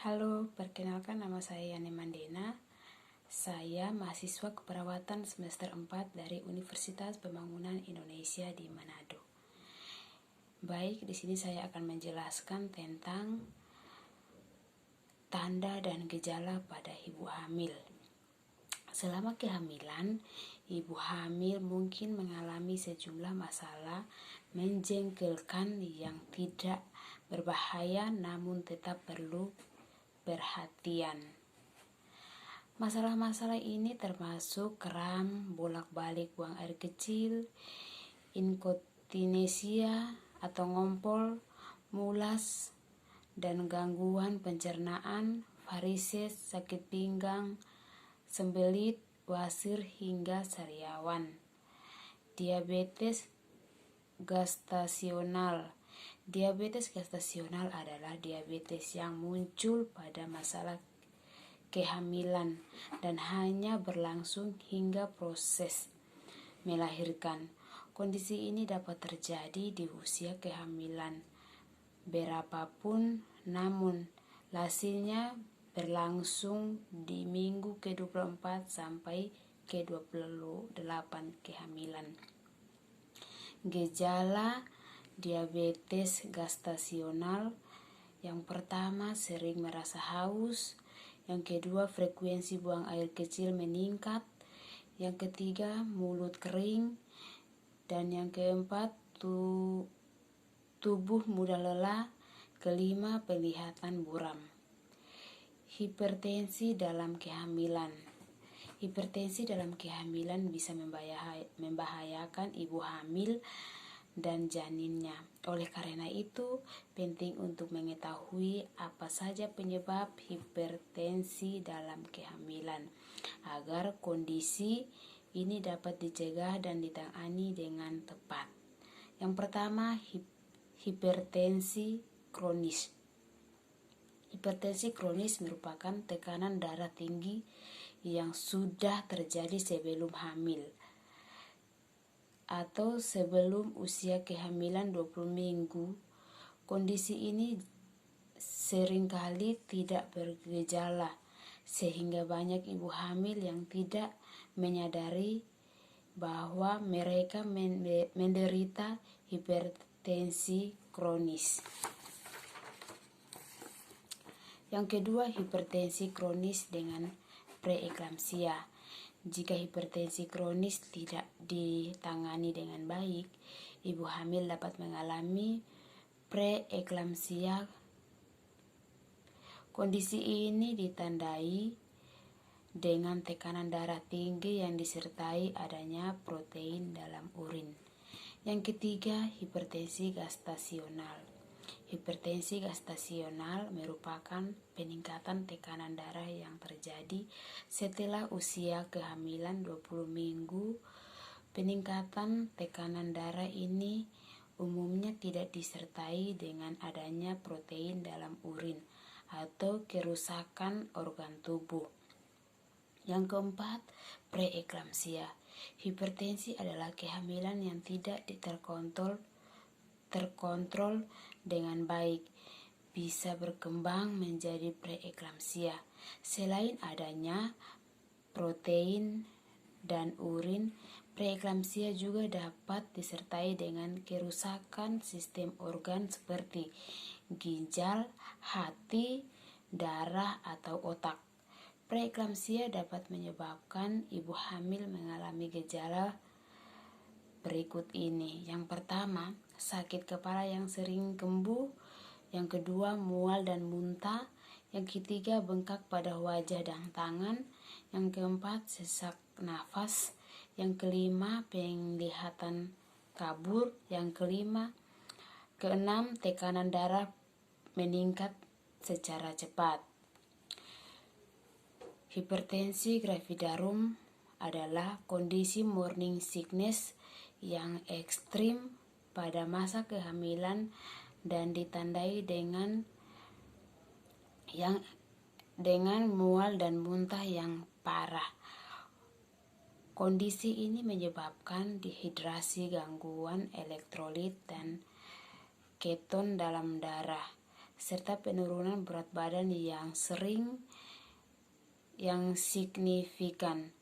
Halo, perkenalkan nama saya Yani Mandena. Saya mahasiswa keperawatan semester 4 dari Universitas Pembangunan Indonesia di Manado. Baik, di sini saya akan menjelaskan tentang tanda dan gejala pada ibu hamil. Selama kehamilan, ibu hamil mungkin mengalami sejumlah masalah menjengkelkan yang tidak berbahaya namun tetap perlu perhatian. Masalah-masalah ini termasuk kram, bolak-balik buang air kecil, inkontinensia atau ngompol, mulas, dan gangguan pencernaan, varises, sakit pinggang, sembelit, wasir hingga sariawan. Diabetes gestasional. Diabetes gestasional adalah diabetes yang muncul pada masalah kehamilan dan hanya berlangsung hingga proses melahirkan. Kondisi ini dapat terjadi di usia kehamilan berapapun, namun hasilnya berlangsung di minggu ke-24 sampai ke-28 kehamilan. Gejala diabetes gestasional: yang pertama, sering merasa haus. Yang kedua, frekuensi buang air kecil meningkat. Yang ketiga, mulut kering. Dan yang keempat, tubuh mudah lelah. Kelima, penglihatan buram. Hipertensi dalam kehamilan. Hipertensi dalam kehamilan bisa membahayakan ibu hamil dan janinnya. Oleh karena itu, penting untuk mengetahui apa saja penyebab hipertensi dalam kehamilan agar kondisi ini dapat dicegah dan ditangani dengan tepat. Yang pertama, hipertensi kronis. Hipertensi kronis merupakan tekanan darah tinggi yang sudah terjadi sebelum hamil atau sebelum usia kehamilan 20 minggu. Kondisi ini seringkali tidak bergejala, sehingga banyak ibu hamil yang tidak menyadari bahwa mereka menderita hipertensi kronis. Yang kedua, hipertensi kronis dengan preeklamsia. Jika hipertensi kronis tidak ditangani dengan baik, ibu hamil dapat mengalami preeklamsia. Kondisi ini ditandai dengan tekanan darah tinggi yang disertai adanya protein dalam urin. Yang ketiga, hipertensi gestasional. Hipertensi gestasional merupakan peningkatan tekanan darah yang terjadi setelah usia kehamilan 20 minggu. Peningkatan tekanan darah ini umumnya tidak disertai dengan adanya protein dalam urin atau kerusakan organ tubuh. Yang keempat, preeklamsia. Hipertensi adalah kehamilan yang tidak terkontrol dengan baik, bisa berkembang menjadi preeklamsia. Selain adanya protein dan urin, preeklamsia juga dapat disertai dengan kerusakan sistem organ seperti ginjal, hati, darah, atau otak. Preeklamsia dapat menyebabkan ibu hamil mengalami gejala berikut ini. Yang pertama, sakit kepala yang sering kambuh. Yang kedua, mual dan muntah. Yang ketiga, bengkak pada wajah dan tangan. Yang keempat, sesak nafas. Yang kelima, penglihatan kabur. Yang keenam, tekanan darah meningkat secara cepat. Hipertensi gravidarum adalah kondisi morning sickness yang ekstrim pada masa kehamilan dan ditandai dengan mual dan muntah yang parah. Kondisi ini menyebabkan dehidrasi, gangguan elektrolit dan keton dalam darah, serta penurunan berat badan yang signifikan.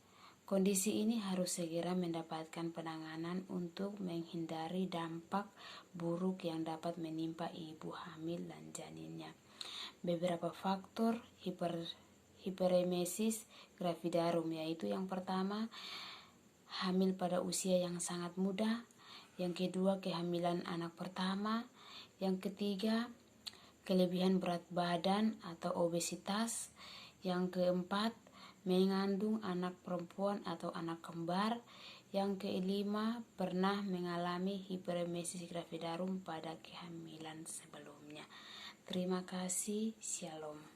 Kondisi ini harus segera mendapatkan penanganan untuk menghindari dampak buruk yang dapat menimpa ibu hamil dan janinnya. Beberapa faktor hiperemesis gravidarum, yaitu yang pertama, hamil pada usia yang sangat muda, yang kedua, kehamilan anak pertama, yang ketiga, kelebihan berat badan atau obesitas, yang keempat, mengandung anak perempuan atau anak kembar, yang kelima, pernah mengalami hiperemesis gravidarum pada kehamilan sebelumnya. Terima kasih, Shalom.